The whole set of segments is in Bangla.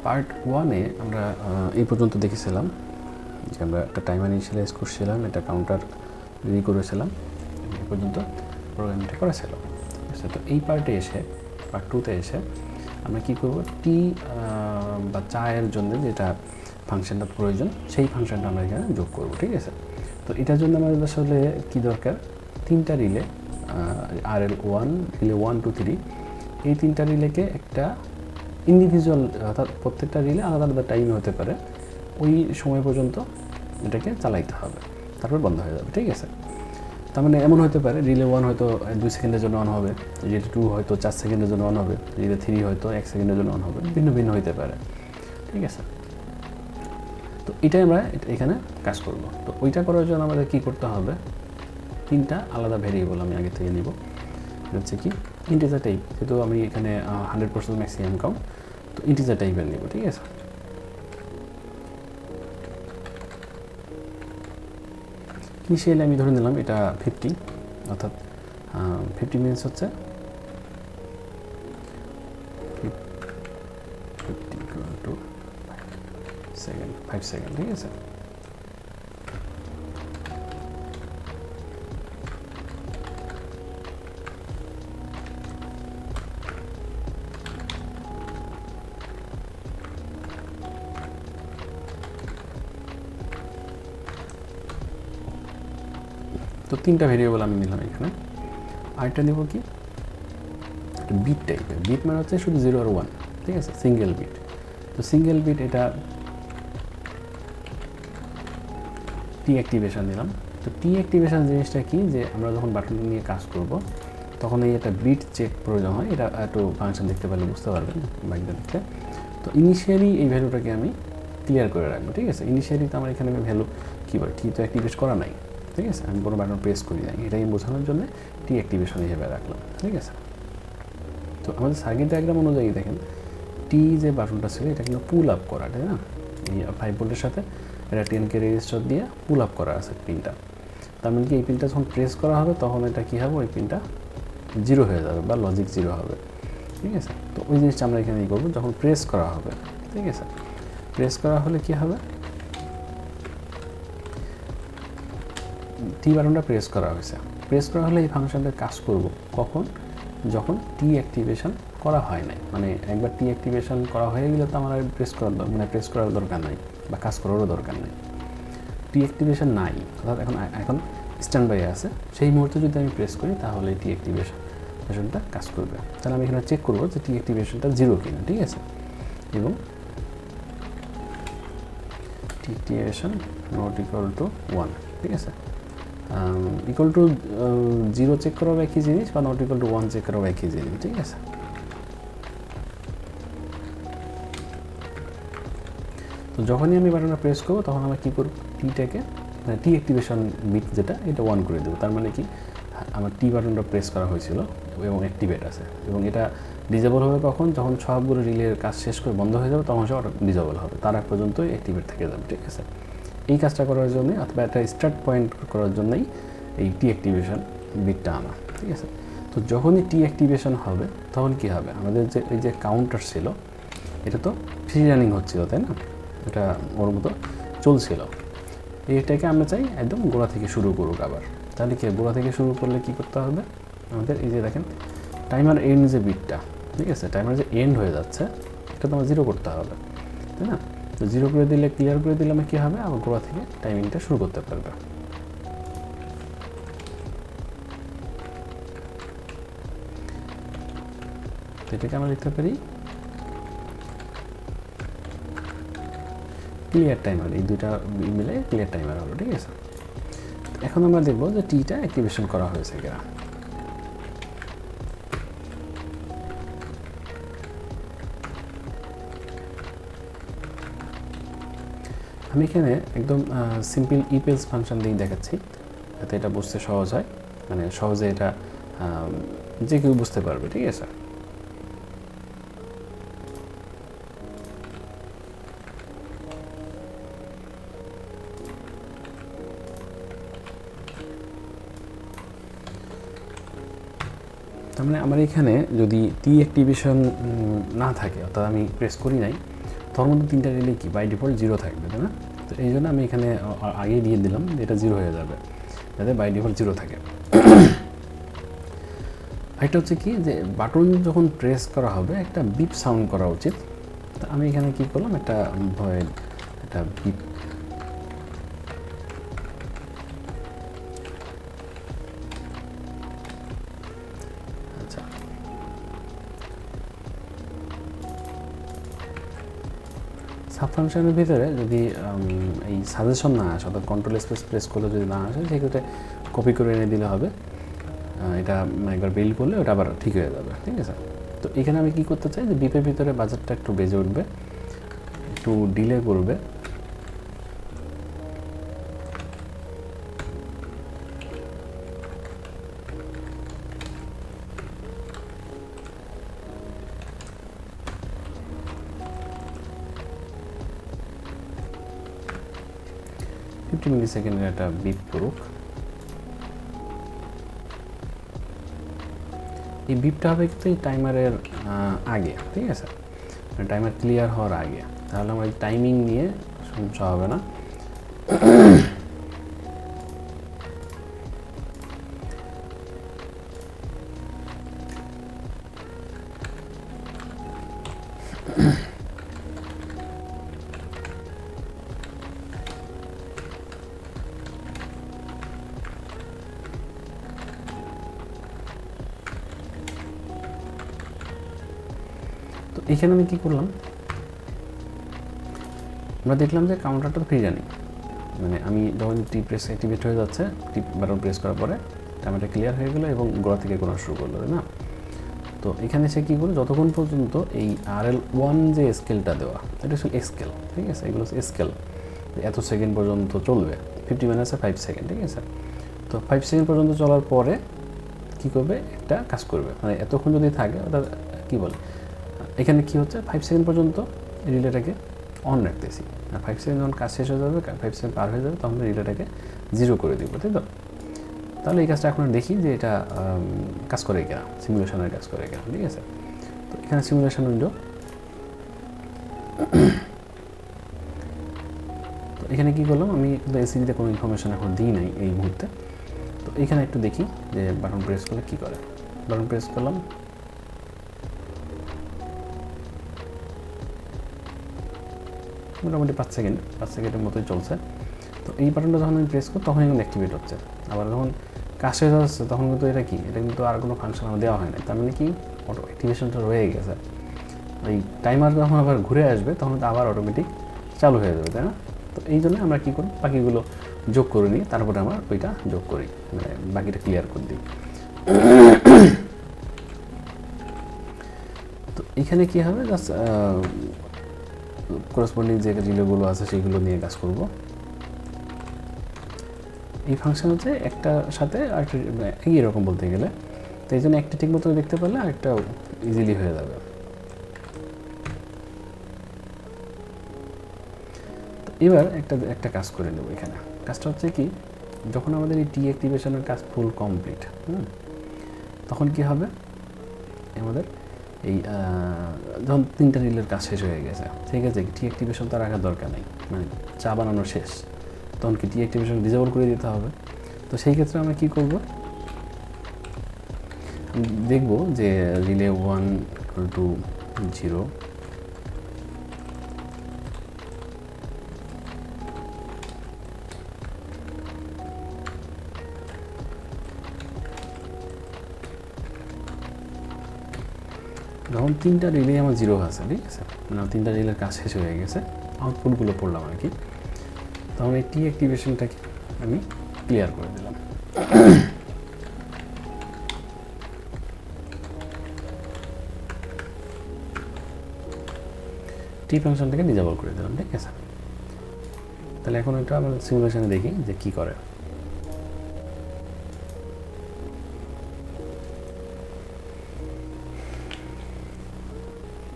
পার্ট 1-এ আমরা এই পর্যন্ত দেখেছিলাম যে আমরা একটা টাইমার ইনিশিয়ালাইজ করছিলাম, এটা কাউন্টার রেডি করেছিলাম, এই পর্যন্ত প্রোগ্রামটা করেছিলাম। তো এই পার্টে এসে পার্ট 2-তে এসে আমরা কী করব, টি বা চায়ের জন্য যেটা ফাংশনটা প্রয়োজন সেই ফাংশনটা আমরা এখানে যোগ করব। ঠিক আছে, তো এটার জন্য আমাদের আসলে কী দরকার, 3টা রিলে, RL1, রিলে 1, 2, 3, এই 3টা রিলেকে একটা ইন্ডিভিজুয়াল, অর্থাৎ প্রত্যেকটা রিলে আলাদা আলাদা টাইমে হতে পারে, ওই সময় পর্যন্ত এটাকে চালাইতে হবে, তারপর বন্ধ হয়ে যাবে। ঠিক আছে, তার মানে এমন হতে পারে রিলে 1 হয়তো 2 সেকেন্ডের জন্য অন হবে, রিলে 2 হয়তো 4 সেকেন্ডের জন্য অন হবে, রিলে 3 হয়তো 1 সেকেন্ডের জন্য অন হবে, ভিন্ন ভিন্ন হতে পারে। ঠিক আছে, তো এটাই আমরা এখানে কাজ করব। তো ওইটা করার জন্য আমাদের কী করতে হবে, 3টা আলাদা ভেরিয়েবল আমি আগে থেকে নিব। হচ্ছে কি ইন্টিজার টাইপ, যেহেতু আমি এখানে 100% ম্যাক্সিমাম কাউন্ট, তো ইন্টিজার টাইপের নিব। ঠিক আছে, ইনিশিয়ালি আমি ধরে নিলাম এটা 50, অর্থাৎ 50 মিনিটস হচ্ছে 5 সেকেন্ড। ঠিক আছে, তো 3টা ভেরিয়েবল আমি নিলাম এখানে। আরেকটা নেব কি, বিট টাইপের। বিট মানে হচ্ছে শুধু 0 আর 1। ঠিক আছে, সিঙ্গেল বিট। তো সিঙ্গেল বিট এটা টি অ্যাক্টিভেশন দিলাম। তো টি অ্যাক্টিভেশন জিনিসটা কি, যে আমরা যখন বাটনটা নিয়ে কাজ করব তখন এই একটা বিট চেক প্রয়োজন হয়। এটা একটু ফাংশন দেখতে পারলে বুঝতে পারবেন বাইকটা দেখতে। তো ইনিশিয়ালি এই ভ্যালুটাকে আমি ক্লিয়ার করে রাখবো। ঠিক আছে, ইনিশিয়ালি তো আমার এখানে ভ্যালু কী বলে, টি তো অ্যাক্টিভেট করা নাই। ঠিক আছে, আমি কোনো বাটন প্রেস করি নাই, এটাই বোঝানোর জন্য টি অ্যাক্টিভেশন হিসেবে রাখলাম। ঠিক আছে, তো আমাদের সার্কিট ডায়াগ্রাম অনুযায়ী দেখেন টি যে বাটনটা ছিল এটা কিন্তু পুল আপ করা, তাই না? এই 5 ভোল্টের সাথে এটা 10K রেজিস্টার দিয়ে পুল আপ করা আছে পিনটা। তার মানে কি এই পিনটা যখন প্রেস করা হবে তখন এটা কী হবে, ওই পিনটা 0 হয়ে যাবে বা লজিক 0 হবে। ঠিক আছে, তো ওই জিনিসটা আমরা এখানে করবো যখন প্রেস করা হবে। ঠিক আছে, প্রেস করা হলে কি হবে, টি বাটনটা প্রেস করা হয়েছে, প্রেস করা হলে এই ফাংশনটা কাজ করব কখন, যখন টি অ্যাক্টিভেশন করা হয় নাই। মানে একবার টি অ্যাক্টিভেশন করা হয়ে গেলে তো আমার প্রেস করার দরকার নাই বা কাজ করারও দরকার নেই। টি অ্যাক্টিভেশন নাই, অর্থাৎ এখন স্ট্যান্ড বাই আছে, সেই মুহূর্তে যদি আমি প্রেস করি তাহলে টি অ্যাক্টিভেশনটা কাজ করবে। তাহলে আমি এখানে চেক করবো যে টি অ্যাক্টিভেশনটা 0 কিনা। ঠিক আছে, এবং টি অ্যাক্টিভেশন নট ইকুয়াল টু 1। ঠিক আছে, ইকুয়াল টু 0 চেক করাও একই জিনিস বা নট ইকুয়াল টু 1 চেক করাও একই জিনিস। ঠিক আছে, তো যখনই আমি বাটনটা প্রেস করবো তখন আমরা কী করব, টিটাকে মানে টি অ্যাক্টিভেশন বিট যেটা এটা 1 করে দেবো। তার মানে কি আমার টি বাটনটা প্রেস করা হয়েছিল এবং অ্যাক্টিভেট আছে, এবং এটা ডিজেবল হবে কখন, যখন সবগুলো রিলের কাজ শেষ করে বন্ধ হয়ে যাবে তখন সে ডিজেবল হবে, তার আগ পর্যন্তই অ্যাক্টিভেট থেকে যাবে। ঠিক আছে, এই কাজটা করার জন্যই অথবা একটা স্টার্ট পয়েন্ট করার জন্যই এই টি অ্যাক্টিভেশন বিটটা আনা। ঠিক আছে, তো যখনই টি অ্যাক্টিভেশন হবে তখন কি হবে, আমাদের যে এই যে কাউন্টার ছিল এটা তো ফ্রি রানিং হচ্ছিল, তাই না? এটা ওর মতো চলছিল, এইটাকে আমরা চাই একদম গোড়া থেকে শুরু করুক আবার। তাহলে কি গোড়া থেকে শুরু করলে কি করতে হবে, আমাদের এই যে দেখেন টাইমার এন্ড যে বিটটা, ঠিক আছে, টাইমার যে এন্ড হয়ে যাচ্ছে এটা তো আমার 0 করতে হবে, তাই না? তো 0 করে দিলে, ক্লিয়ার করে দিলে আমার কী হবে, আবার গোড়া থেকে টাইমিংটা শুরু করতে পারবে। তো এটাকে আমরা লিখতে পারি ক্লিয়ার টাইমার, এই দুইটা মিলে ক্লিয়ার টাইমার হলো। ঠিক আছে, এখন আমরা দেখব যে টিটা অ্যাক্টিভেশন করা হয়েছে কিনা। আমি এখানে একদম সিম্পল ইপেলস ফাংশন দিয়ে দেখাচ্ছি যাতে এটা বুঝতে সহজ হয়, মানে সহজে এটা যে কেউ বুঝতে পারবে। ঠিক আছে, তার মানে আমার এখানে যদি টি অ্যাক্টিভেশন না থাকে, অর্থাৎ আমি প্রেস করি নাই, তখন কিন্তু তিনটা রিলে কি বাই ডিফল্ট 0 থাকবে, তাই না? তো এই জন্য আমি এখানে আগেই দিয়ে দিলাম যে এটা 0 হয়ে যাবে, যাতে বাই ডিফল্ট 0 থাকে। এটা হচ্ছে কি যে বাটন যখন প্রেস করা হবে একটা বিপ সাউন্ড করা উচিত। তো আমি এখানে কি করলাম, একটা ভয়েড একটা বিপ আচ্ছা সাব ফাংশনের ভিতরে যদি এই সাজেশন না আসে অর্থাৎ কন্ট্রোল স্পেস প্রেস করলে যদি না আসে সেক্ষেত্রে কপি করে এনে দিলে হবে। এটা একবার বিল্ড করলে ওটা আবার ঠিক হয়ে যাবে, ঠিক আছে? তো এখানে আমি কি করতে চাই যে বিপের ভিতরে বাজারটা একটু বেজে উঠবে, একটু ডিলে করবে। ফিফটি মিলি সেকেন্ডের একটা বিপ করুক। এই বিপটা হবে কিন্তু এই টাইমারের আগে, ঠিক আছে? টাইমার ক্লিয়ার হওয়ার আগে, তাহলে আমার টাইমিং নিয়ে সমস্যা হবে না। তো এখানে আমি কি করলাম, আমরা দেখলাম যে কাউন্টারটা ফ্রি রানিং, মানে আমি যখন টি প্রেস অ্যাক্টিভেট হয়ে যাচ্ছে, টি বাটন প্রেস করার পরে টাইমারটা ক্লিয়ার হয়ে গেলো এবং গোড়া থেকে গোনা শুরু করলো, তাই না? তো এখানে সে কী করলো, যতক্ষণ পর্যন্ত এই RL1 যে স্কেলটা দেওয়া, এটা হচ্ছে স্কেল, ঠিক আছে? এগুলো হচ্ছে স্কেল, এত সেকেন্ড পর্যন্ত চলবে, 50 মাইনাসে 5 সেকেন্ড, ঠিক আছে? তো 5 সেকেন্ড পর্যন্ত চলার পরে কী করবে, একটা কাজ করবে, মানে এতক্ষণ যদি থাকে ওটা কী বলে, এখানে কী হচ্ছে 5 সেকেন্ড পর্যন্ত রিলেটাকে অন রাখতেছি, আর 5 সেকেন্ড যখন কাজ শেষ হয়ে যাবে, 5 সেকেন্ড পার হয়ে যাবে, তখন রিলেটাকে 0 করে দিব, তাই তো? তাহলে এই কাজটা এখন দেখি যে এটা কাজ করে কিনা, সিমুলেশনের কাজ করে কিনা, ঠিক আছে? তো এখানে সিমুলেশন উইন্ডো, তো এখানে কী করলাম, আমি কিন্তু এসিডিতে কোনো ইনফরমেশন এখন দিই নাই এই মুহূর্তে। তো এখানে একটু দেখি যে বাটন প্রেস করলে কী করে। বাটন প্রেস করলাম, মোটামুটি 5 সেকেন্ডের মতোই চলছে। তো এই বাটনটা যখন আমি প্রেস করি তখন এখানে অ্যাক্টিভেট হচ্ছে, আবার যখন কাজ শেষ হচ্ছে তখন কিন্তু এটা কি, এটা কিন্তু আর কোনো ফাংশন আমার দেওয়া হয় না, তার মানে কি অটো অ্যাক্টিভেশনটা রয়ে গেছে। এই টাইমার যখন আবার ঘুরে আসবে তখন তো আবার অটোমেটিক চালু হয়ে যাবে, তাই না? তো এই জন্য আমরা কী করি, বাকিগুলো যোগ করে নিই, তারপরে আমরা ওইটা যোগ করি, মানে বাকিটা ক্লিয়ার করে দিই। তো এখানে কী হবে, জাস্ট করসপন্ডিং যে রিলেগুলো আছে সেগুলো নিয়ে কাজ করব। এই ফাংশন হচ্ছে একটা সাথে আরেকটা একই রকম বলতে গেলে, তো এই জন্য একটা ঠিক মতো দেখতে পারলে আরেকটা ইজিলি হয়ে যাবে। তো এবার একটা কাজ করে নেব এখানে। কাজটা হচ্ছে কি, যখন আমাদের এই টি অ্যাক্টিভেশনের কাজ ফুল কমপ্লিট, তখন কি হবে, আমাদের এই যখন 3টা রিলের কাজ শেষ হয়ে গেছে, ঠিক আছে, টি অ্যাক্টিভেশন তো রাখার দরকার নেই, মানে চা বানানো শেষ, তখন কি টি অ্যাক্টিভেশন ডিসেবল করে দিতে হবে। তো সেই ক্ষেত্রে আমরা কী করব, দেখব যে রিলে 1 = 0, যখন 3টা রিলে আমার 0 আছে, ঠিক আছে, মানে 3টা রিলের কাজ শেষ হয়ে গেছে, আউটপুটগুলো পড়লাম আর কি, তখন এই টি অ্যাক্টিভেশনটাকে আমি ক্লিয়ার করে দিলাম। টি ফাংশনটাকে ডিসেবল করে দিলাম, ঠিক আছে? তাহলে এখন এটা আমরা সিমুলেশনে দেখি যে কী করে।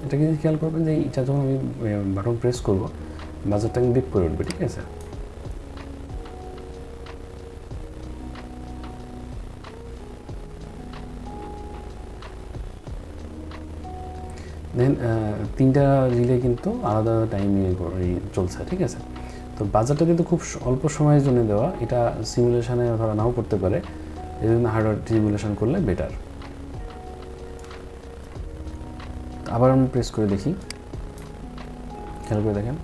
এটা কিন্তু খেয়াল করবেন যে এটা যখন আমি বাটন প্রেস করবো বাজারটা আমি বিপ করে উঠবে, ঠিক আছে? দেন তিনটা রিলে কিন্তু আলাদা আলাদা টাইমে চলছে, ঠিক আছে। তো বাজারটা কিন্তু খুব অল্প সময়ের জন্য দেওয়া, এটা সিমুলেশনে ধরা নাও করতে পারে, এই জন্য হার্ডওয়্যার সিমুলেশন করলে বেটার। আবার আমি প্রেস করে দেখি, খেয়াল করে দেখেন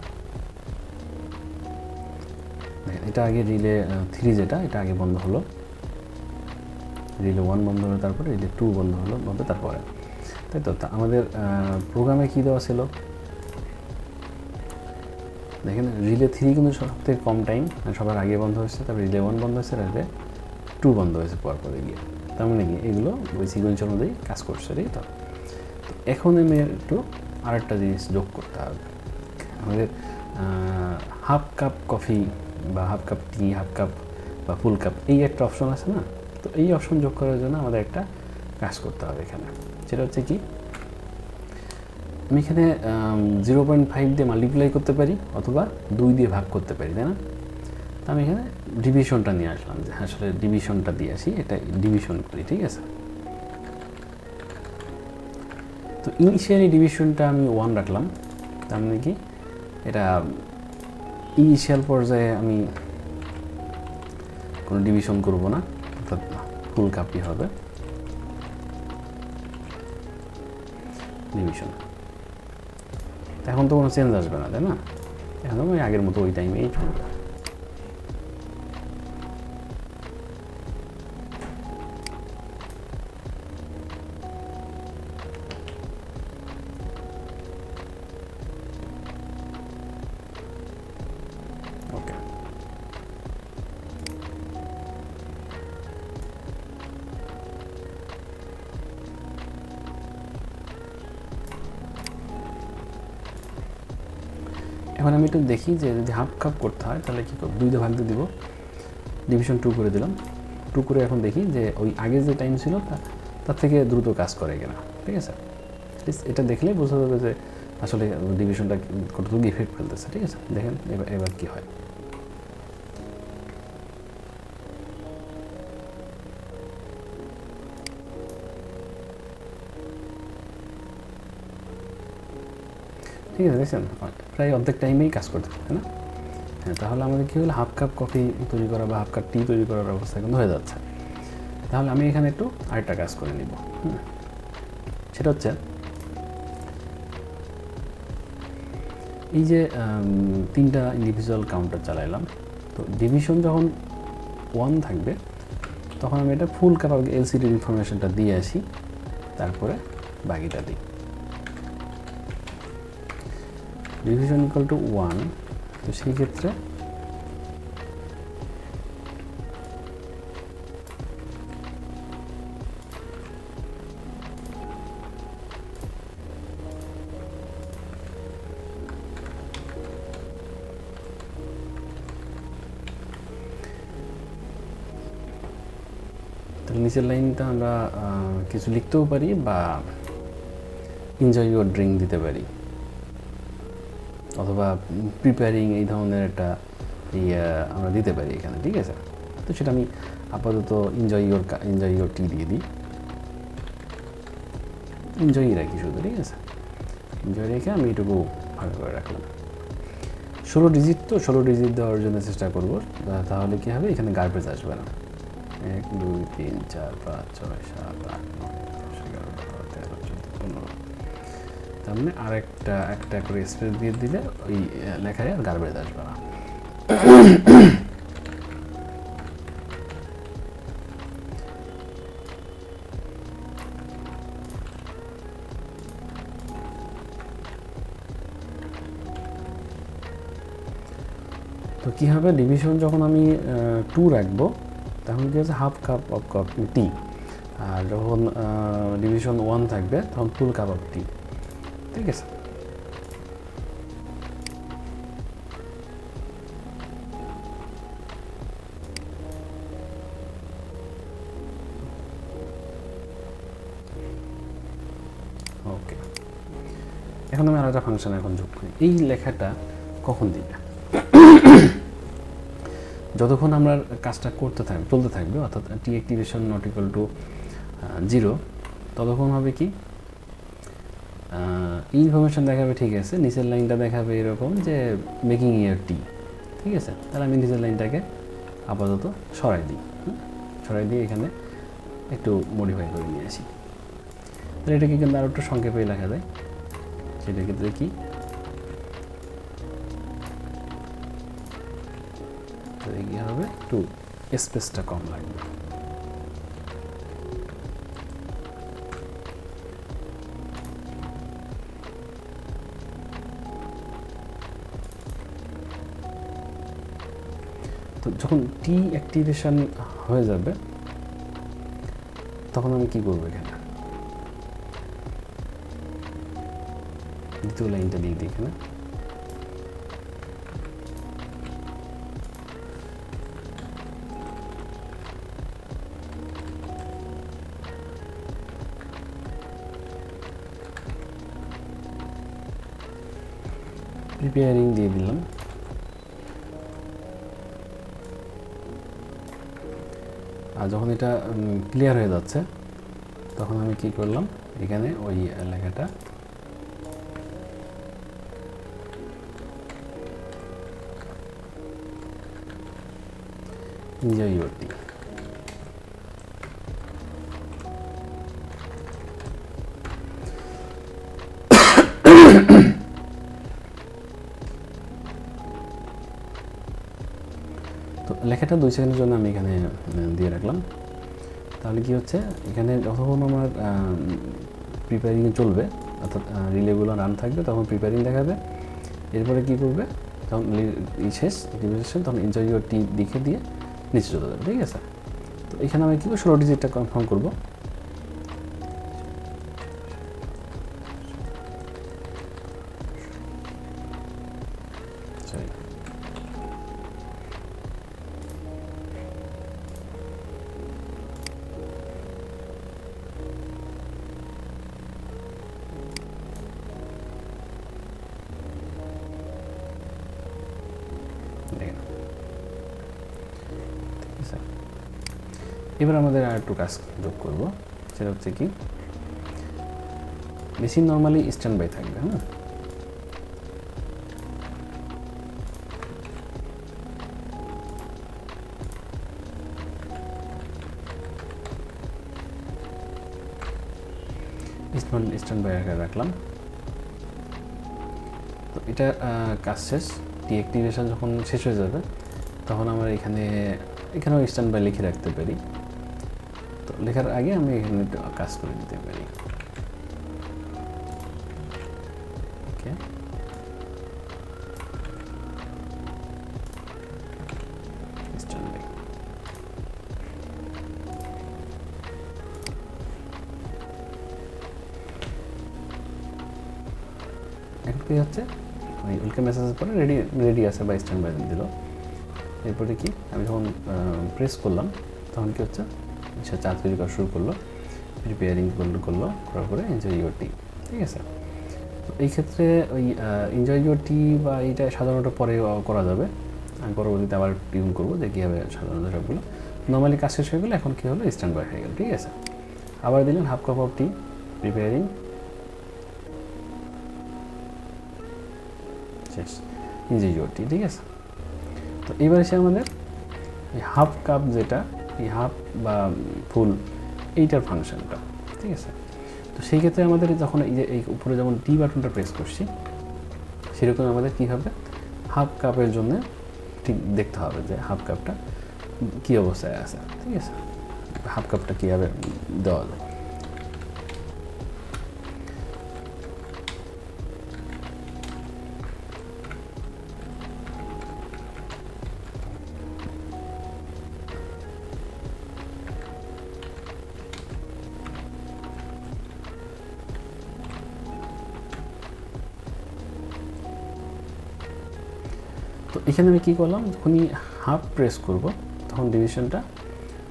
এটা আগে রিলে 3 যেটা এটা আগে বন্ধ হলো, রিলে 1 বন্ধ হলো, তারপরে রিলে 2 বন্ধ হলো, তারপরে, তাই তো। আমাদের প্রোগ্রামে কী দেওয়া ছিল দেখেন, রিলে 3 কিন্তু সবথেকে কম টাইম, সবার আগে বন্ধ হয়েছে, তারপরে রিলে 1 বন্ধ হয়েছে, রিলে 2 বন্ধ হয়েছে পরে গিয়ে। তার মানে কি এগুলো ওই সিকোয়েন্স অনুযায়ী কাজ করছে, ঠিক তো। এখন আমি একটু আরেকটা জিনিস যোগ করতে হবে, আমাদের হাফ কাপ কফি বা হাফ কাপ টি, হাফ কাপ বা ফুল কাপ, এই একটা অপশন আছে না। তো এই অপশন যোগ করার জন্য আমাদের একটা কাজ করতে হবে এখানে, সেটা হচ্ছে কি, আমি এখানে 0.5 দিয়ে মাল্টিপ্লাই করতে পারি অথবা 2 দিয়ে ভাগ করতে পারি, তাই না। তো আমি এখানে ডিভিশনটা নিয়ে আসলাম, যে আসলে ডিভিশনটা দিয়ে আসি, এটা ডিভিশন করি, ঠিক আছে। তো ইনিশিয়ালি ডিভিশনটা আমি 1 রাখলাম, তার মানে কি এটা ইনিশিয়াল পর্যায়ে আমি কোনো ডিভিশন করব না, অর্থাৎ ফুল কাপই হবে ডিভিশন। এখন তো কোনো চেঞ্জ আসবে না, তাই না, এখন ওই আগের মতো ওই টাইমেই চলবে। ওকে, এখন আমি একটু দেখি যে যদি হাফ কাপ করতে হয় তাহলে কী করব, 2 দিয়ে ভাগ দিয়ে দিব, ডিভিশন 2 করে দিলাম, 2 করে এখন দেখি যে ওই আগে যে টাইম ছিল তার থেকে দ্রুত কাজ করে কিনা, ঠিক আছে। এটা দেখলেই বোঝা যাবে যে আসলে ডিভিশনটা কতটুকু ইফেক্ট ফেলতেছে, ঠিক আছে। দেখেন এবার কী হয়, ঠিক আছে, দেখছেন প্রায় অর্ধেক টাইমেই কাজ করতে পারে না। হ্যাঁ, তাহলে আমাদের কী হলো, হাফ কাপ কফি তৈরি করা বা হাফ কাপ টি তৈরি করার অবস্থা কিন্তু হয়ে যাচ্ছে। তাহলে আমি এখানে একটু আরেকটা কাজ করে নিব, সেটা হচ্ছে এই যে 3টা ইন্ডিভিজুয়াল কাউন্টার চালাইলাম, তো ডিভিশন যখন 1 থাকবে তখন আমি এটা ফুল কাপ এলসিডির ইনফরমেশনটা দিয়ে আসি, তারপরে বাকিটা দিই। ডিভিশন ইকুয়াল টু 1, তো সেই ক্ষেত্রে তাহলে নিচের লাইনটা আমরা কিছু লিখতেও পারি বা এনজয় ইউর ড্রিঙ্ক দিতে পারি, অথবা প্রিপেয়ারিং এই ধরনের একটা আমরা দিতে পারি এখানে, ঠিক আছে। তো সেটা আমি আপাতত এনজয় ইউর টি দিয়ে দিই, এনজয়ই রাখি শুধু, ঠিক আছে। এনজয় রেখে আমি এটুকু ভালো করে রাখলাম। 16 ডিজিট, তো 16 ডিজিট দেওয়ার জন্য চেষ্টা করব, তাহলে কী হবে, এখানে গার্বেজ আসবে না। 1 2 3 4 5 6 7 8 9 10 11 12 13 14 15, তার মানে একটা করে স্পেস দিয়ে দিলে ওই লেখায় আর গার্বেজ আসবে না। তো কী হবে, ডিভিশন যখন আমি 2 রাখবো তখন কী হচ্ছে, হাফ কাপ অফ টি, আর যখন ডিভিশন 1 থাকবে তখন ফুল কাপ অফ টি, ঠিক আছে। ওকে, এখন আমি আরেকটা ফাংশন এখন যোগ করি। এই লেখাটা কখন দিবে, যতক্ষণ আমরা কাজটা চলতে থাকবে, অর্থাৎ টি অ্যাক্টিভেশন নট ইকুয়াল টু 0, ততক্ষণ হবে কি এই ইনফরমেশন দেখাবে, ঠিক আছে, নিচের লাইনটা দেখাবে এরকম যে মেকিং ইয়ার টি, ঠিক আছে। তাহলে আমি নিচের লাইনটাকে আপাতত সরাই দিই, সরাই দিয়ে এখানে একটু মডিফাই করে নিয়ে আসি। তাহলে এটাকে কিন্তু আরও একটু সংক্ষেপে লেখা যায়, সেটার ক্ষেত্রে কি এগিয়ে হবে, একটু স্পেসটা কম লাগবে। তো যখন টি অ্যাক্টিভেশন হয়ে যাবে তখন আমি কি করবো, এখানে দ্বিতীয় লাইনটা দিয়ে দিই এখানে। প্রিপেয়ারিং দিয়ে দিলাম। আর যখন এটা ক্লিয়ার হয়ে যাচ্ছে তখন আমি কি করলাম, এখানে ওই লেখাটা এনজয় ইউর টি। তো লেখাটা 2 সেকেন্ডের জন্য আমি এখানে দিয়ে রাখলাম। তাহলে কি হচ্ছে, এখানে যখন আমার প্রিপেয়ারিং চলবে, অর্থাৎ রিলেগুলো রান থাকবে, তখন প্রিপেয়ারিং দেখাবে। এরপরে কি করবে, তখন শেষ অ্যাক্টিভেশন, তখন এনজয় ইউর টি লিখে দিয়ে নিচে চলে যাবে, ঠিক আছে। তো এখানে আমি কি করবো, 16 ডিজিটটা কনফার্ম করবো। এবার আমাদের আর একটু কাজ যোগ করবো, সেটা হচ্ছে কি, মেশিন নর্মালি স্ট্যান্ড বাই থাকবে। স্ট্যান্ড বাই আকারে রাখলাম। তো এটা কাজ শেষ, ডিঅ্যাক্টিভেশন যখন শেষ হয়ে যাবে তখন আমরা এখানেও স্ট্যান্ড বাই লিখে রাখতে পারি। তো লেখার আগে আমি এখানে একটু কাজ করে দিতে পারি। ওকে, স্ট্যান্ড বাই। এখন কি হচ্ছে, ওই ওয়েলকাম মেসেজের পরে রেডি আছে বা স্ট্যান্ড বাই দিল। এরপরে কি, আমি যখন প্রেস করলাম তখন কি হচ্ছে, সে চা তৈরি করা শুরু করলো, প্রিপেয়ারিং করলো, করার পরে এনজয় ইউর টি, ঠিক আছে। তো এই ক্ষেত্রে ওই এনজয় ইউর টি বা এইটা সাধারণত পরে করা যাবে, আমি পরবর্তীতে আবার টিউন করবো যে কীভাবে সাধারণত সবগুলো। নর্মালি কাজ শেষ হয়ে গেলে এখন কী হলো, স্ট্যান্ড বাই হয়ে গেল, ঠিক আছে। আবার দিলেন half cup of T, preparing, শেষ, এনজয় ইউর টি, ঠিক আছে। তো এবার এসে আমাদের এই হাফ কাপ, যেটা এই হাফ বা ফুল, এইটার ফাংশনটা, ঠিক আছে। তো সেই ক্ষেত্রে আমাদের যখন এই উপরে যেমন টি বাটনটা প্রেস করছি, সেরকম আমাদের কী হবে, হাফ কাপের জন্য ঠিক দেখতে হবে যে হাফ কাপটা কী অবস্থায় আছে, ঠিক আছে, হাফ কাপটা কীভাবে দেওয়া যায়। তো এখানে আমি কী করলাম, যখনই হাফ প্রেস করব তখন ডিভিশনটা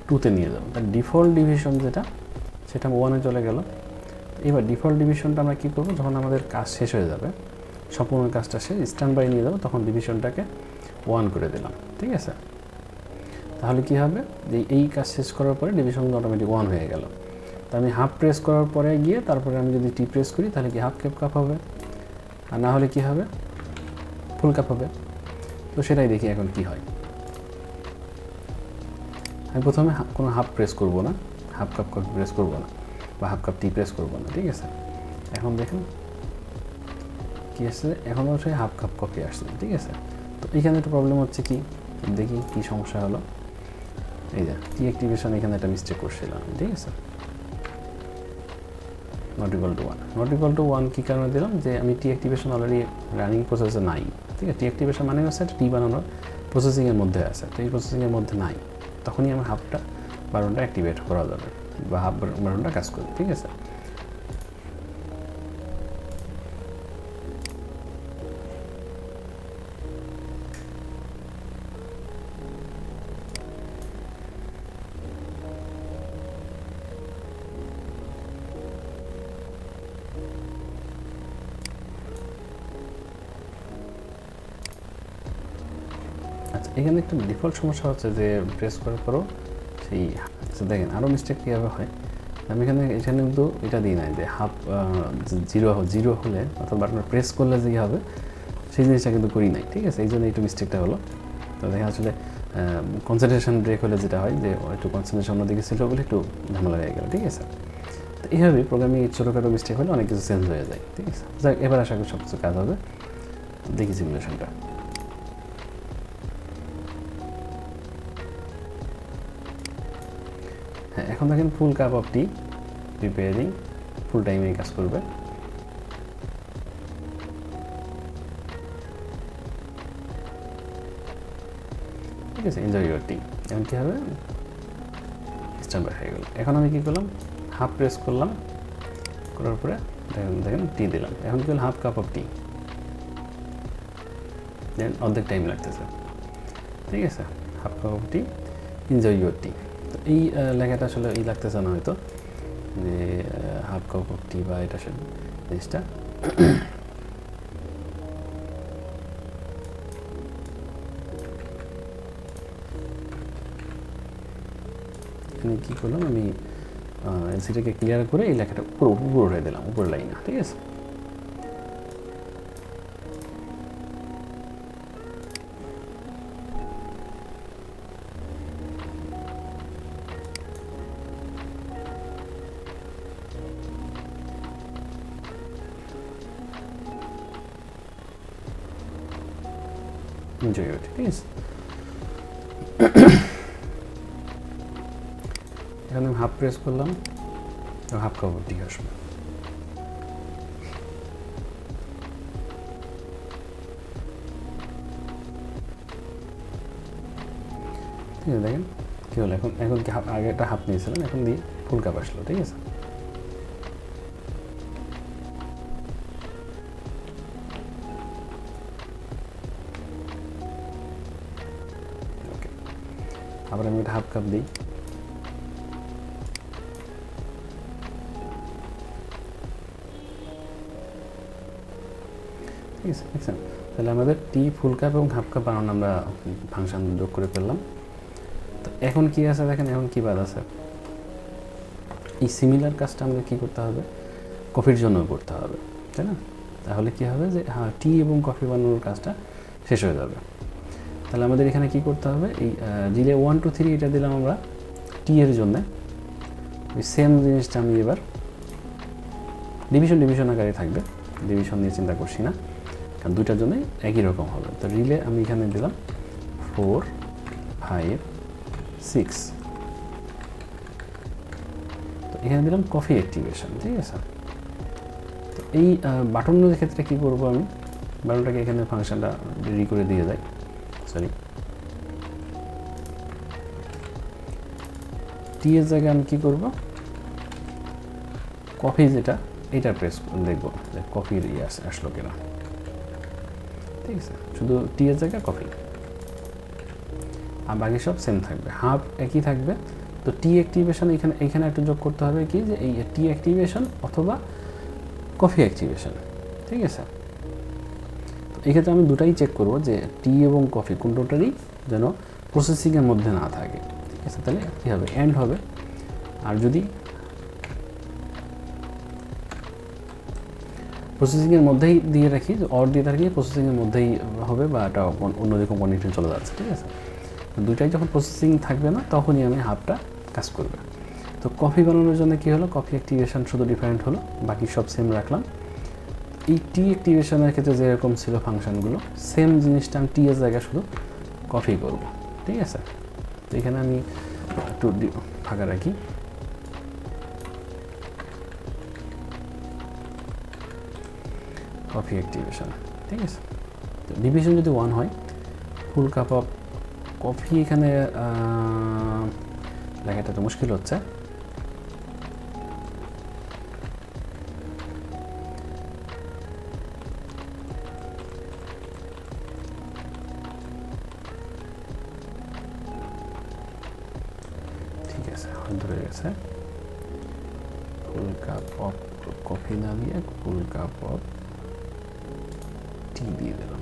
2-তে নিয়ে যাব। তার ডিফল্ট ডিভিশন যেটা, সেটা 1-এ চলে গেল। এবার ডিফল্ট ডিভিশনটা আমরা কী করবো, যখন আমাদের কাজ শেষ হয়ে যাবে, সম্পূর্ণ কাজটা শেষ, স্ট্যান্ড বাই নিয়ে যাবো, তখন ডিভিশনটাকে 1 করে দিলাম, ঠিক আছে। তাহলে কী হবে, যে এই কাজ শেষ করার পরে ডিভিশন অটোমেটিক 1 হয়ে গেল। তো আমি হাফ প্রেস করার পরে গিয়ে তারপরে আমি যদি টি প্রেস করি তাহলে কি হাফ কাপ হবে, আর না হলে কি হবে, ফুল কাপ হবে। তো সেটাই দেখি এখন কি হয়। আমি প্রথমে কোনো হাফ প্রেস করব না, হাফ কাপ কফি প্রেস করব না, বা হাফ কাপ টি প্রেস করব না, ঠিক আছে। এখন দেখেন কি আসছে, এখন অবশ্যই হাফ কাপ কফি আসছে, ঠিক আছে। তো এখানে একটা প্রবলেম হচ্ছে কি, দেখি কি সমস্যা হলো। এই যে টি অ্যাক্টিভেশন, এখানে একটা মিস্টেক করছিলাম, ঠিক আছে। Not equal to 1, not equal to 1 কী কারণে দিলাম, যে আমি টি অ্যাক্টিভেশন অলরেডি রানিং প্রসেসে নাই, ঠিক আছে। টি অ্যাক্টিভেশন মানে হচ্ছে টি বানানোর প্রসেসিংয়ের মধ্যে আছে, তো এই প্রসেসিংয়ের মধ্যে নাই, তখনই আমার হাফটা বাটনটা অ্যাক্টিভেট করা যাবে, বা হাফ বাটনটা কাজ করবে, ঠিক আছে। আচ্ছা, এখানে একটা ডিফল্ট সমস্যা হচ্ছে যে প্রেস করার পরও সেই, দেখেন আরও মিস্টেক কীভাবে হয়। আমি এখানে কিন্তু এটা দিই নাই যে হাফ জিরো হলে অর্থাৎ বাটন প্রেস করলে যে হবে সেই জিনিসটা কিন্তু করি নাই, ঠিক আছে। এই জন্য একটু মিস্টেকটা হলো। তো দেখেন আসলে কনসেন্ট্রেশন ব্রেক হলে যেটা হয় যে একটু কনসেন্ট্রেশন অন্যদিকে ছিল বলে একটু ঝামেলা হয়ে গেল, ঠিক আছে। তো এইভাবেই প্রোগ্রামিং ছোটোখাটো মিস্টেক হলে অনেক কিছু চেঞ্জ হয়ে যায়, ঠিক আছে। যাক, এবার আশা করি সব কিছু কাজ হবে। দেখি সিমুলেশনটা। হ্যাঁ, এখন দেখেন ফুল কাপ অফ টি প্রিপেয়ারিং, ফুল টাইমে কাজ করবে। ঠিক আছে, এনজয় ইউর টি। এখন কী হবে, স্ট্যান্ড বাই হয়ে গেল। এখন আমি কী করলাম, হাফ প্রেস করলাম, করার পরে দেখেন টি দিলাম। এখন কী হলো, half cup of tea, then অর্ধেক টাইম লাগতেছে, ঠিক আছে। Half cup of tea, enjoy your tea. তো এই লেখাটা আসলে এই লাগতেছে না হয়তো, যে হাফ কাপ অফ টি বা এটা সে জিনিসটা। এখানে কী করলাম, আমি এলসিটাকে ক্লিয়ার করে এই লেখাটা উপরে উঠে দিলাম, উপরের লাইনে, ঠিক আছে। এনজয় ইট, ঠিক আছে। এখানে আমি হাফ প্রেস করলাম, হাফ কাপ অফ টি আসবে। ঠিক আছে, দেখেন কী হলো। এখন কি আগে একটা হাফ নিয়েছিলাম, এখন দিয়ে ফুল কাপ আসলো, ঠিক আছে। ওকে, আবার আমি একটা হাফ কাপ দিই। ঠিক আছে, দেখছেন। তাহলে আমাদের টি, ফুল কাপ এবং হাফ কাপ বানানো আমরা ফাংশন যোগ করে ফেললাম। তো এখন কি আছে দেখেন, এখন কি বাদ আছে, এই সিমিলার কাজটা আমাদের কী করতে হবে, কফির জন্য করতে হবে, তাই না। তাহলে কি হবে যে হ্যাঁ, টি এবং কফি বানানোর কাজটা শেষ হয়ে যাবে। তাহলে আমাদের এখানে কি করতে হবে, এই রিলে 1 2 3 এটা দিলাম আমরা টি এর জন্যে। ওই সেম জিনিসটা আমি এবার ডিভিশন আকারে থাকবে, ডিভিশন নিয়ে চিন্তা করছি না, কারণ দুইটার জন্যই একই রকম হবে। তো রিলে আমি এখানে দিলাম 4 5 6, তো এখানে দিলাম কফি অ্যাক্টিভেশন, ঠিক আছে। তো এই বাটনের ক্ষেত্রে কী করবো, আমি বাটনটাকে এখানে ফাংশনটা রেডি করে দিয়ে যাই, সরি, টি এর জায়গায় আমি কী করবো, কফি যেটা এইটা প্রেস দেখবো যে কফির ইয়ে আসলো কিনা, ঠিক আছে। শুধু টি এর জায়গায় কফি, আর বাকি সব সেম থাকবে, হাফ একই থাকবে। তো টি অ্যাক্টিভেশন এখানে একটু যোগ করতে হবে কি, যে এই টি অ্যাক্টিভেশন অথবা কফি অ্যাক্টিভেশন, ঠিক আছে। তো এক্ষেত্রে আমি দুটাই চেক করব যে টি এবং কফি কোনোটারই যেন প্রসেসিংয়ের মধ্যে না থাকে, ঠিক আছে। তাহলে কী হবে, এন্ড হবে। আর যদি প্রসেসিংয়ের মধ্যেই দিয়ে রাখি, অর দিয়ে থাকি প্রসেসিংয়ের মধ্যেই হবে বা এটা অন্যরকম কন্ডিশন চলে যাচ্ছে, ঠিক আছে। দুইটাই যখন প্রসেসিং থাকবে না তখনই আমি হাফটা কাজ করবে। তো কফি বানানোর জন্য কী হলো, কফি অ্যাক্টিভেশন শুধু ডিফারেন্ট হলো, বাকি সব সেম রাখলাম। এই টি অ্যাক্টিভেশনের ক্ষেত্রে যেরকম ছিল ফাংশনগুলো, সেম জিনিসটা আমি টি এর জায়গায় শুধু কফি করব, ঠিক আছে। তো এখানে আমি একটু ফাঁকা রাখি। কফি অ্যাক্টিভেশন, ঠিক আছে। তো ডিভিশন যদি 1 হয়, ফুল কাপ অফ কফি, এখানে লেখাটা তো মুশকিল হচ্ছে। ঠিক আছে, ধরে গেছে। ফুল কাপ অফ কফি না দিয়ে ফুল কাপ অফ টি দিয়ে দিলাম।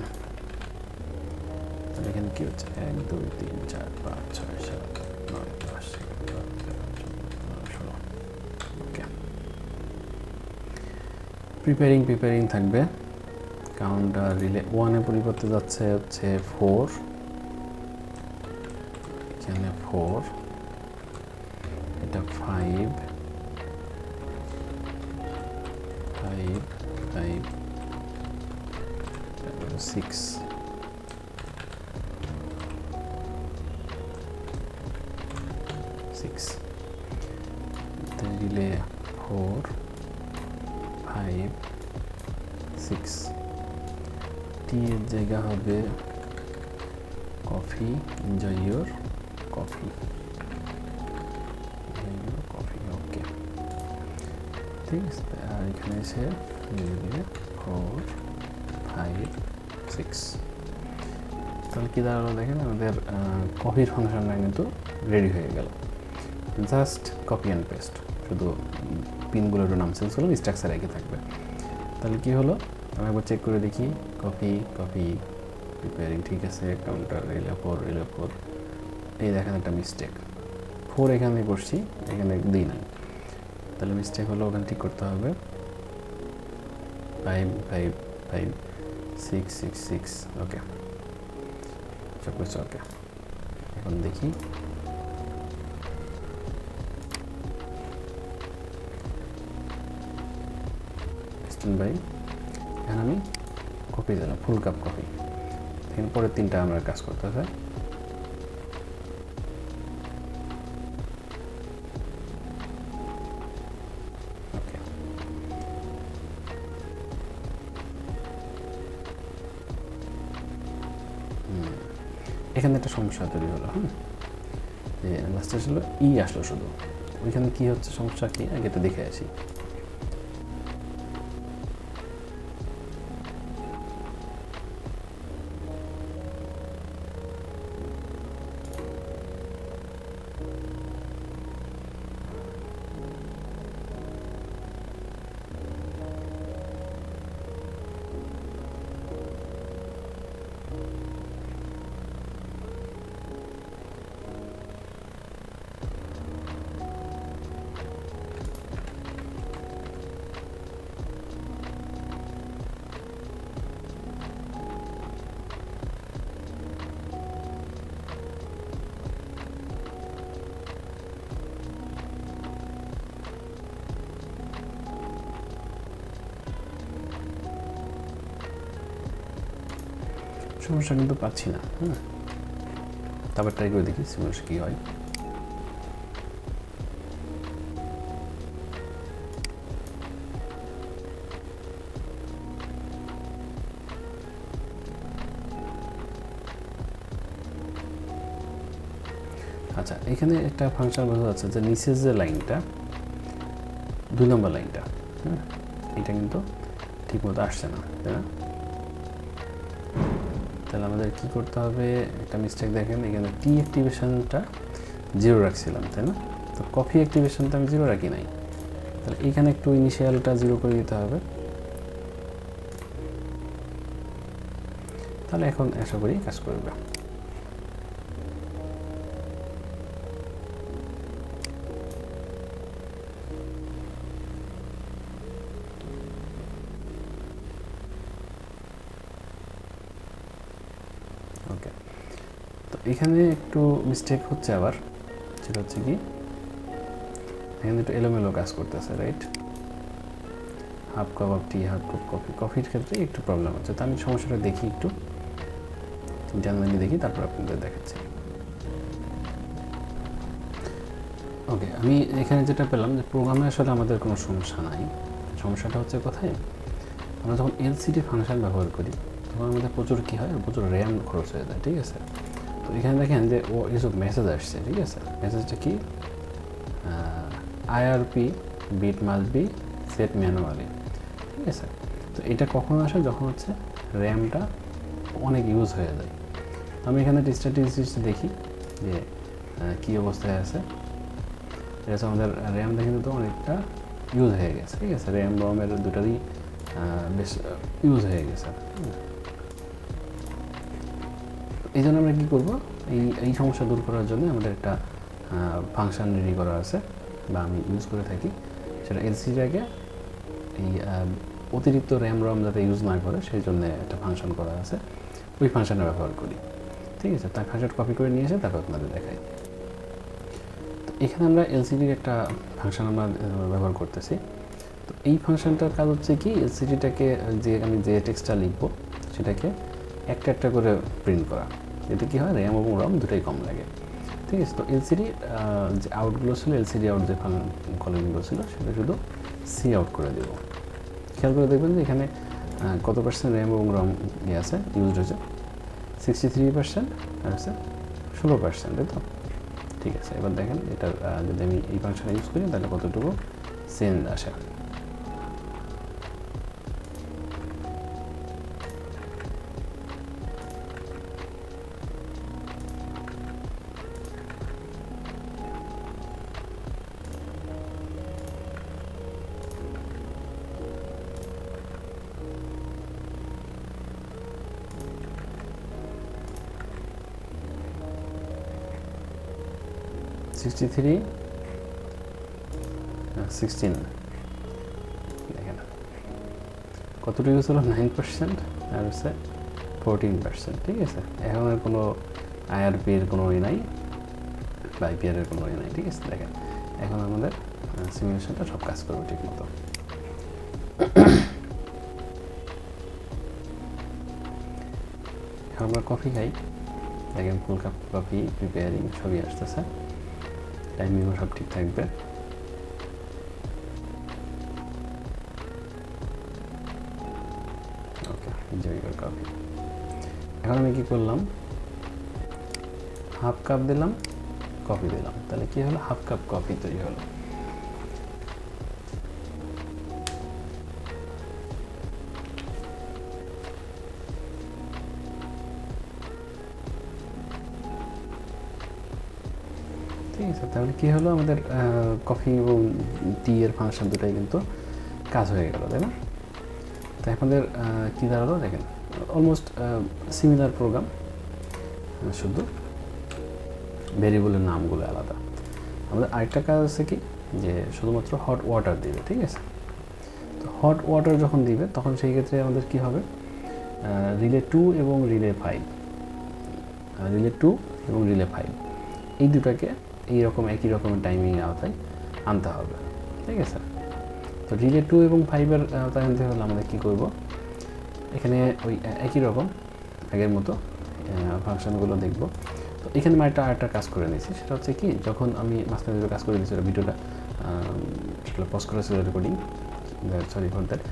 তাহলে এখানে কি হচ্ছে, 1 2 3 4 5 6 7 9 10 11 ওকে। প্রিপেয়ারিং থাকবে। কাউন্টার রিলে 1 এর পরিবর্তে যাচ্ছে হচ্ছে 4, এখানে 4, এটা 5 5 5 6 6, রিলে 4 5 6, টি এর জায়গা হবে কফি, এনজয় ইউর কফি, ওকে, ঠিক আছে। আর এখানে এসে দিয়ে 4 5 6, তাহলে কী দাঁড়ালো দেখেন, আমাদের কপির ফাংশনটা কিন্তু রেডি হয়ে গেল। জাস্ট কপি অ্যান্ড পেস্ট, শুধু পিনগুলোর নাম চেঞ্জ হলো, স্ট্রাকচার একই থাকবে। তাহলে কী হলো, আমি একবার চেক করে দেখি। কপি প্রিপেয়ারিং ঠিক আছে, কাউন্টার রিলে 4 এই দেখেন একটা মিস্টেক, 4 এখানে করছি, এখানে দিই নাই, তাহলে মিস্টেক হলো, ওখানে ঠিক করতে হবে। 5 5 5 6 6 6, ওকে, সব কিছু ওকে। এখন দেখি ভাই, এখানে আমি কপি দিলাম, ফুল কাপ কপি। এখানে পরের 3টা আমরা কাজ করতে হবে। ওকে, এখানে একটা সমস্যা তৈরি হলো। যে লাস্টে আসলে আসলো শুধু, ওইখানে কি হচ্ছে, সমস্যা কি আগে এটা দেখে আসি। সমস্যা কিন্তু পাচ্ছি না। তারপর ট্রাই করে দেখি সমস্যা কী হয়। আচ্ছা, এখানে একটা ফাংশন বোঝা যাচ্ছে যে নিচের যে লাইনটা 2 নম্বর লাইনটা, এটা কিন্তু ঠিকমতো আসছে না, তাই না? তাহলে আমাদের কি করতে হবে, একটা মিস্টেক দেখেন, এখানে টি অ্যাক্টিভেশনটা 0 রাখছিলাম, তাই না? তো কফি অ্যাক্টিভেশনটা আমি 0 রাখি নাই, তাহলে এখানে একটু ইনিশিয়ালটা 0 করে দিতে হবে। তাহলে এখন আশা করি কাজ করবে। ওকে, তো এখানে একটু মিস্টেক হচ্ছে আবার, সেটা হচ্ছে কি এখানে একটু এলোমেলো কাজ করতেছে, right? Half cup of tea, half cup coffee, কফির ক্ষেত্রে একটু প্রবলেম হচ্ছে। তো আমি সমস্যাটা দেখি একটু জানলানি দেখি, তারপর আপনাদের দেখাচ্ছি। ওকে, আমি এখানে যেটা পেলাম যে প্রোগ্রামে আসলে আমাদের কোনো সমস্যা নাই। সমস্যাটা হচ্ছে কোথায়, আমরা যখন এলসিডি ফাংশন ব্যবহার করি তখন আমাদের প্রচুর কী হয়, প্রচুর র্যাম খরচ হয়ে যায়, ঠিক আছে? তো এখানে দেখেন যে ও কিছু মেসেজ আসছে, ঠিক আছে? মেসেজটা কি, IRP bit must be set manually, ঠিক আছে? তো এটা কখন আসে, যখন হচ্ছে র্যামটা অনেক ইউজ হয়ে যায়। আমি এখানে স্ট্যাটিস্টিক্স দেখি যে কী অবস্থায় আছে। এটা হচ্ছে আমাদের র্যামটা কিন্তু অনেকটা ইউজ হয়ে গেছে, ঠিক আছে? র্যাম রমের দুটারই বেশ ইউজ হয়ে গেছে। এই জন্য আমরা কী করবো, এই সমস্যা দূর করার জন্য আমাদের একটা ফাংশন রেডি করা আছে, বা আমি ইউজ করে থাকি। সেটা এলসিডিটাকে এই অতিরিক্ত র্যাম রম যাতে ইউজ না করে সেই জন্য একটা ফাংশন করা আছে, ওই ফাংশনটা ব্যবহার করি, ঠিক আছে? তার ফাংশন কপি করে নিয়ে এসে তারপর আপনাদের দেখাই। তো এখানে আমরা এলসিডির একটা ফাংশন আমরা ব্যবহার করতেছি। তো এই ফাংশনটার কাজ হচ্ছে কি, এলসিডিটাকে যে আমি যে টেক্সটটা লিখবো সেটাকে একটা একটা করে প্রিন্ট করা। এতে কী হয়, র্যাম এবং রম দুটোই কম লাগে, ঠিক আছে? তো এলসিডি যে আউটগুলো ছিল, এলসিডি আউট যে কলমগুলো ছিল সেটা শুধু সি আউট করে দেবো। খেয়াল করে দেখবেন যে এখানে কত পার্সেন্ট র্যাম এবং রম আছে ইউজ হয়েছে, 63% আর হচ্ছে 16%, তাই তো? ঠিক আছে, এবার দেখেন এটা যদি আমি এই ফাংশনটা ইউজ করি তাহলে কতটুকু চেঞ্জ আসে। দেখেন কতটুকু ছিল, 9% আর হচ্ছে 14%, ঠিক আছে? এখন আর কোনো আইআরপির কোনো নাই বা আইপিআরের কোনো নাই, ঠিক আছে? দেখেন এখন আমাদের সিমুলেশনটা সব কাজ করবে ঠিক মতো। এখন আমরা কফি খাই, দেখেন ফুল কাপ কফি প্রিপেয়ারিং সবই আসতেছে, টাইমিংও সব ঠিক থাকবে। ওকে, এনজয় ইউর কফি। এখন আমি কী করলাম, হাফ কাপ দিলাম, কফি দিলাম, তাহলে কী হলো, হাফ কাপ কফি তৈরি হলো। ঠিক আছে, তাহলে কী হলো, আমাদের কফি এবং টি এর ফাংশন দুটাই কিন্তু কাজ হয়ে গেল, তাই না? তাই আপনাদের কী দাঁড়ালো দেখেন, অলমোস্ট সিমিলার প্রোগ্রাম, শুধু ভেরিয়েবলের নামগুলো আলাদা। আমাদের আরেকটা কাজ আছে কি, যে শুধুমাত্র হট ওয়াটার দিবে, ঠিক আছে? তো হট ওয়াটার যখন দিবে তখন সেই ক্ষেত্রে আমাদের কী হবে, রিলে 2 এবং রিলে 5, রিলে 2 এবং রিলে 5 এই দুটাকে এইরকম একই রকমের টাইমিং আওতায় আনতে হবে, ঠিক আছে? তো রিলে 2 এবং 5-এর আওতায় আনতে হলে আমাদের কী করব, এখানে ওই একই রকম আগের মতো ফাংশনগুলো দেখব। তো এখানে আমি আরেকটা কাজ করে নিয়েছি, সেটা হচ্ছে কি, যখন আমি মাঝখানে যে কাজ করে দিয়েছি ভিডিওটা আসলে পজ করেছিল রেকর্ডিং, সরি ফর দ্যাট।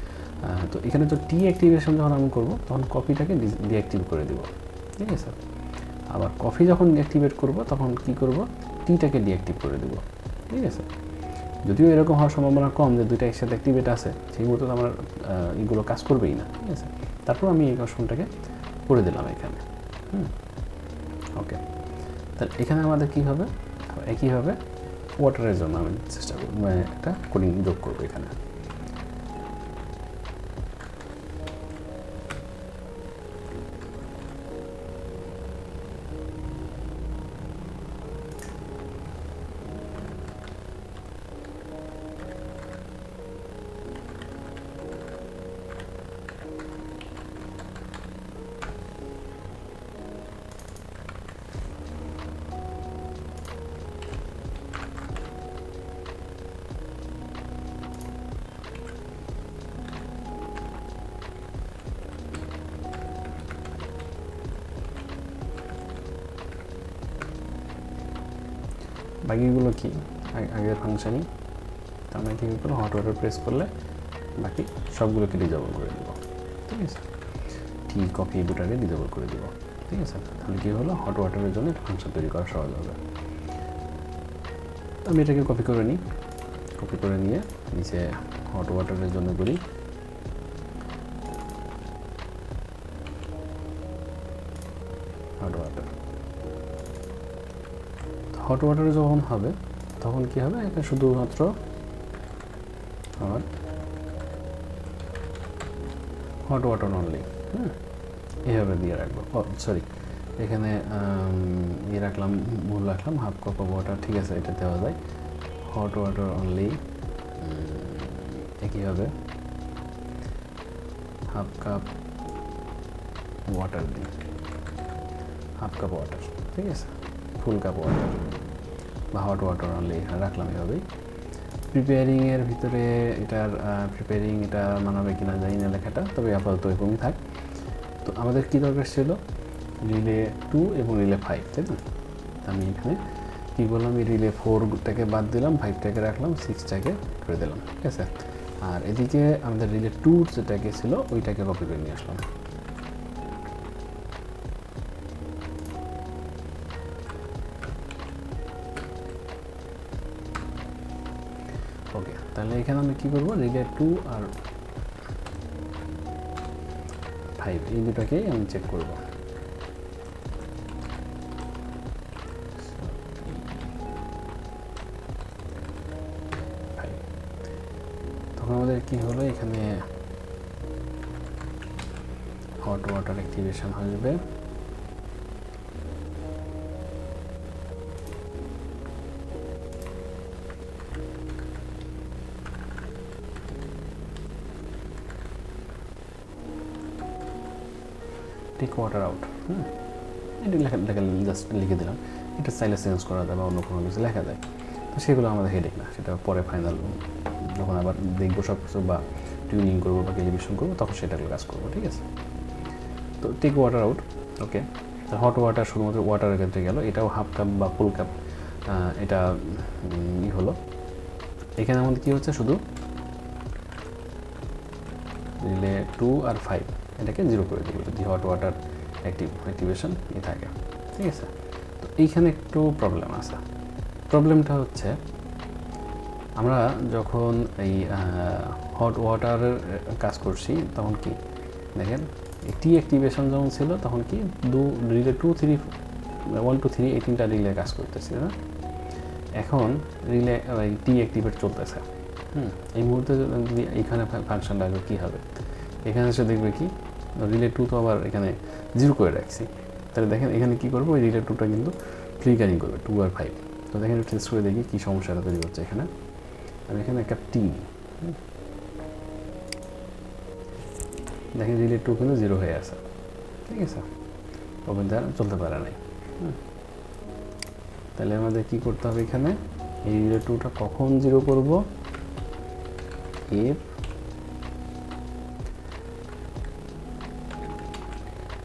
তো এখানে তো টি অ্যাক্টিভেশন যখন আমি করবো তখন কপিটাকে ডিঅ্যাক্টিভ করে দেবো, ঠিক আছে? আবার কফি যখন অ্যাক্টিভেট করব তখন কি করব, টিটাকে ডিঅ্যাক্টিভ করে দেবো, ঠিক আছে? যদিও এরকম হওয়ার সম্ভাবনা কম যে দুইটা একসাথে অ্যাক্টিভেট আছে, সেই মুহূর্তে আমার এগুলো কাজ করবেই না, ঠিক আছে? তারপর আমি এই অপশনটাকে করে দিলাম এখানে। ওকে, তাহলে এখানে আমাদের কী হবে, একইভাবে ওয়াটারের জন্য আমি চেষ্টা করব, একটা কোডিং যোগ করবো এখানে। বাকিগুলো কি আগের ফাংশনই। আমরা কী করবো, হট ওয়াটার প্রেস করলে বাকি সবগুলোকে ডিজেবল করে দেবো, ঠিক আছে। টি কফি দুটাকে ডিজেবল করে দেবো, ঠিক আছে। তাহলে কী হলো, হট ওয়াটারের জন্য ফাংশন তৈরি করা সহজ হবে। আমি এটাকে কপি করে নিই, কপি করে নিয়ে নিচে হট ওয়াটারের জন্য করি হট ওয়াটার। হট ওয়াটার যখন হবে তখন কি হবে, এটা শুধুমাত্র আমার হট ওয়াটার অনলি, এইভাবে দিয়ে রাখবো। সরি, এখানে ইয়ে রাখলাম, ভুল রাখলাম, হাফ কাপ অফ ওয়াটার, ঠিক আছে, এটা দেওয়া যায়। হট ওয়াটার অনলি একই হবে, হাফ কাপ ওয়াটার দিই, হাফ কাপ ওয়াটার, ঠিক আছে, ফুল কাপ ওয়াটার বা হট ওয়াটার অনলি এখানে রাখলাম এভাবেই। প্রিপেয়ারিংয়ের ভিতরে এটার প্রিপেয়ারিং এটা মানাবে কিনা জানি না লেখাটা, তবে আপাতত এরকমই থাক। তো আমাদের কী দরকার ছিল, রিলে 2 এবং রিলে 5, তাই না? আমি এখানে কী বললাম, এই রিলে 4টাকে বাদ দিলাম, 5টাকে রাখলাম, 6টাকে করে দিলাম, ঠিক আছে। আর এদিকে আমাদের রিলে 2 যেটাকে ছিল ওইটাকে কপি করে নিয়ে আসলাম। ওকে, তাহলে এখানে আমি কী করবো, রিলে 2 আর 5 এই দুটাকেই আমি চেক করব। তখন আমাদের কি হলো, এখানে হট ওয়াটার অ্যাক্টিভেশন আসবে, টেক ওয়াটার আউট। এটা লেখা জাস্ট লিখে দিলাম, এটা চাইলে চেঞ্জ করা যায় বা অন্য কোনো কিছু লেখা যায়, তো সেগুলো আমাদের হেডেক না, সেটা পরে ফাইনাল যখন আবার দেখবো সব কিছু বা টিউনিং করবো বা ক্যালিব্রেশন করবো তখন সেটাকে কাজ করবো, ঠিক আছে। তো টেক ওয়াটার আউট, ওকে। হট ওয়াটার শুধুমাত্র ওয়াটারের ক্ষেত্রে গেল, এটাও হাফ কাপ বা ফুল কাপ, এটা হলো। এখানে আমাদের কী হচ্ছে, শুধু রিলে 2 আর 5 এটাকে 0 করে দেবো যদি হট ওয়াটার অ্যাক্টিভেশন থাকে, ঠিক আছে। তো এইখানে একটু প্রবলেম আছে। প্রবলেমটা হচ্ছে, আমরা যখন এই হট ওয়াটারের কাজ করছি তখন কি দেখেন, টি অ্যাক্টিভেশন যখন ছিল তখন কি রিলে 2, 3, 1, 2, 3 এই 3টা রিলে কাজ করতেছি না। এখন রিলে টি অ্যাক্টিভেট চলতেছে, এই মুহূর্তে যদি এইখানে ফাংশন লাগবে কী হবে, এখানে এসে দেখবে কি রিলে 2 তো আবার এখানে 0 করে রাখছি, তাহলে দেখেন এখানে কী করবো, ওই রিলে 2টা কিন্তু ফ্লিকারিং করবে 2 আর 5। তো দেখেন টেস্ট করে দেখি কী সমস্যাটা তৈরি হচ্ছে। এখানে আমি এখানে একটা টি দেখেন রিলে 2 কিন্তু 0 হয়ে আছে, ঠিক আছে, ওপেন দ্বারা চলতে পারে নাই। তাহলে আমাদের কী করতে হবে, এখানে এই রিলে 2টা কখন 0 করব, if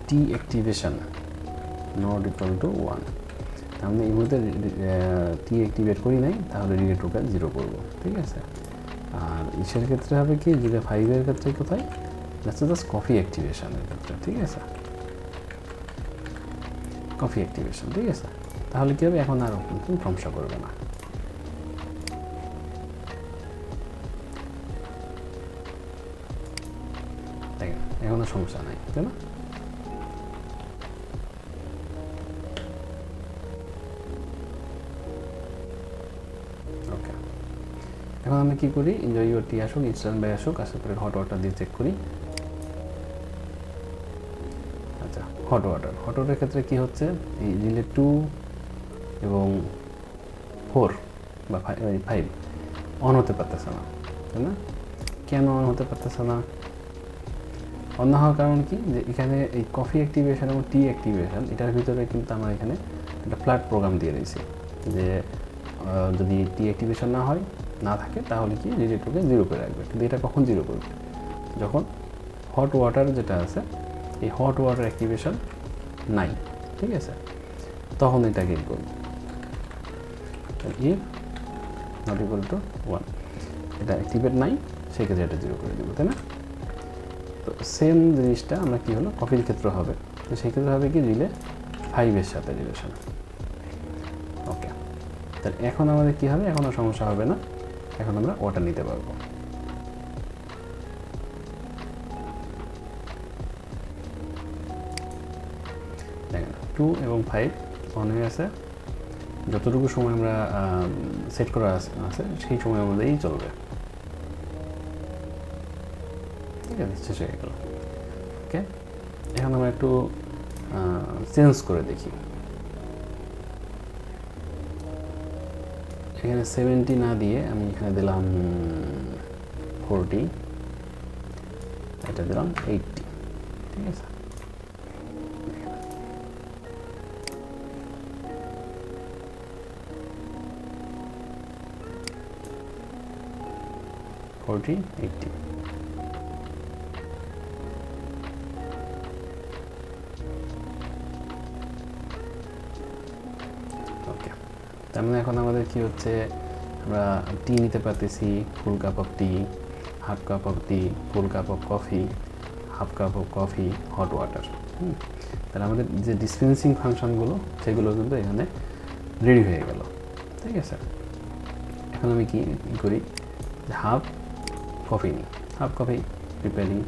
T activation not equal to 1। তাহলে এই মুহূর্তে টি অ্যাক্টিভেট করি নাই, তাহলে রিলে 2টা 0 করবো, ঠিক আছে। আর ইসের ক্ষেত্রে হবে কি, রিলে 5-এর ক্ষেত্রে কোথায়, জাস্ট কফি অ্যাক্টিভেশনের ক্ষেত্রে, ঠিক আছে, কফি অ্যাক্টিভেশন, ঠিক আছে। তাহলে কী হবে, এখন আর কিন্তু সমস্যা করবে না। দেখেন এখনও সমস্যা নাই, তাই না? ওকে, এখন আমি কী করি, এনজয় ইউর টি আসুক, ইনস্ট্যান্ট বাই আসুক, আসার পরে হট ওয়াটার দিয়ে চেক করি। আচ্ছা, হট ওয়াটারের ক্ষেত্রে কী হচ্ছে, এই রিলে 2 এবং 4 বা 5 অন হতে পারতেছে না, তাই না? কেন অন হতে পারতেছে না? অন না হওয়ার কারণ কি, যে এখানে এই কফি অ্যাক্টিভেশন এবং টি অ্যাক্টিভেশন এটার ভিতরে কিন্তু আমরা এখানে একটা ফ্ল্যাট প্রোগ্রাম দিয়ে দিয়েছি, যে যদি টি অ্যাক্টিভেশন না থাকে তাহলে কি রিলে 2কে 0 করে রাখবে। কিন্তু এটা কখন 0 করবে, যখন হট ওয়াটার যেটা আছে এই হট ওয়াটার অ্যাক্টিভেশন নাই, ঠিক আছে, তখন এটাকে করব। ইফ নট ইকুয়াল টু 1, এটা অ্যাক্টিভেট নাই, সেক্ষেত্রে এটা 0 করে দেবো, তাই না? তো সেম জিনিসটা আমরা কী হলো কপির ক্ষেত্রে হবে, তো সেই ক্ষেত্রে হবে কি রিলে 5 সাথে রিলেশন। ওকে, তাহলে এখন আমাদের কী হবে, এখন আর সমস্যা হবে না, এখন আমরা ওটা নিতে পারবো। দেখেন 2 এবং 5 অন হয়ে আছে, যতটুকু সময় আমরা সেট করা আছে সেই সময়ের মধ্যেই চলবে। ঠিক আছে, শেষ হয়ে গেল। ওকে, এখন আমরা একটু চেঞ্জ করে দেখি। এখানে 70 না দিয়ে আমি এখানে দিলাম 40, এটা দিলাম 80। ঠিক আছে, ওকে, তার মানে এখন আমাদের কি হচ্ছে, আমরা টি নিতে পারতেছি, full cup of tea, half cup of tea, full cup of coffee, half cup of coffee, hot water. তাহলে আমাদের যে ডিসপেন্সিং ফাংশনগুলো সেগুলো কিন্তু এখানে রেডি হয়ে গেল। ঠিক আছে, এখন আমি কি করি, হাফ কফি নিই, হাফ কফি প্রিপেয়ারিং,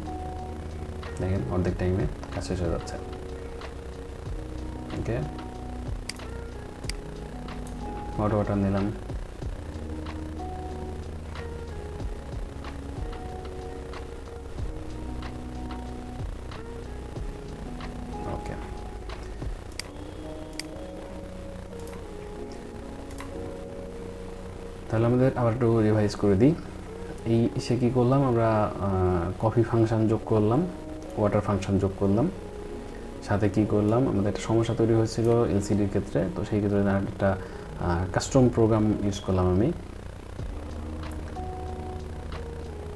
দেখেন অর্ধেক টাইমে কাজ শেষ হয়ে যাচ্ছে। ওকে, হট ওয়াটার নিলাম, ওকে, তাহলে আমাদের আবার একটু রিভাইজ করে দিই। এই সে কী করলাম, আমরা কফি ফাংশন যোগ করলাম, ওয়াটার ফাংশন যোগ করলাম, সাথে কি করলাম, আমাদের একটা সমস্যা তৈরি হয়েছিল এলসিডির ক্ষেত্রে, তো সেই ক্ষেত্রে একটা কাস্টম প্রোগ্রাম ইউজ করলাম আমি।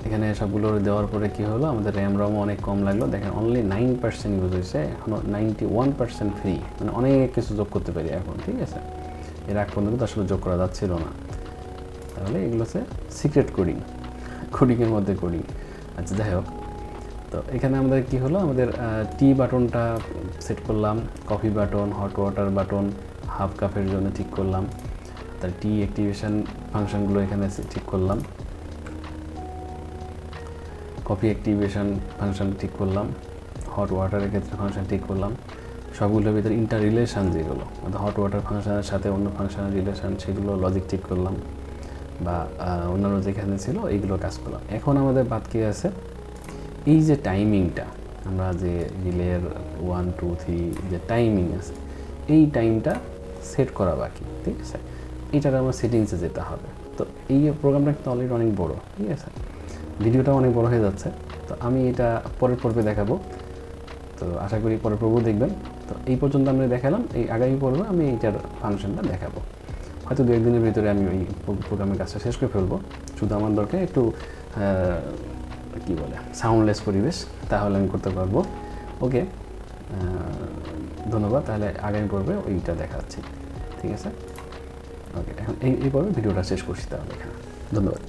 এখানে সবগুলো দেওয়ার পরে কি হলো, আমাদের র্যাম রমও অনেক কম লাগলো। দেখেন অনলি 9% ইউজ হয়েছে, এখনও 91% ফ্রি, মানে অনেক কিছু যোগ করতে পারি এখন। ঠিক আছে, এর আগ পর্যন্ত আসলে যোগ করা যাচ্ছিল না। তাহলে এগুলো হচ্ছে সিক্রেট কোডিংয়ের মধ্যে কোডিং। আচ্ছা, যাই হোক, তো এখানে আমাদের কি হলো, আমাদের টি বাটনটা সেট করলাম, coffee button, hot water button, half কাপের জন্য ঠিক করলাম, তার টি অ্যাক্টিভেশন ফাংশনগুলো এখানে ঠিক করলাম, কফি অ্যাক্টিভেশন ফাংশন ঠিক করলাম, হট ওয়াটারের ক্ষেত্রে ফাংশন ঠিক করলাম। সবগুলোর ভিতরে ইন্টার রিলেশান যেগুলো, হট ওয়াটার ফাংশনের সাথে অন্য ফাংশনের রিলেশান, সেগুলো লজিক ঠিক করলাম, বা অন্যান্য যেখানে ছিল এইগুলো কাজ করলাম। এখন আমাদের বাদ কি আছে, এই যে টাইমিংটা, আমরা যে রিলের 1 2 3 যে টাইমিং আছে, এই টাইমটা সেট করা বাকি। ঠিক আছে, এইটার আমার সেটিংসে যেতে হবে। তো এই প্রোগ্রামটা কিন্তু অলরেডি অনেক বড়। ঠিক আছে, ভিডিওটা অনেক বড় হয়ে যাচ্ছে, তো আমি এটা পরের পর্বে দেখাবো। তো আশা করি পরের পর্ব দেখবেন। তো এই পর্যন্ত আমরা দেখালাম, এই আগামী পর্বে আমি এইটার ফাংশনটা দেখাবো। হয়তো 2-1 দিনের ভিতরে আমি ওই প্রোগ্রামের কাজটা শেষ করে ফেলবো। শুধু আমার দরকার একটু কী বলে সাউন্ডলেস পরিবেশ, তাহলে আমি করতে পারবো। ওকে, ধন্যবাদ। তাহলে আগামী পর্বে ওইটা দেখাচ্ছি। ঠিক আছে, ওকে, এখন এই পর্বে ভিডিওটা শেষ করছি তাহলে এখানে। ধন্যবাদ।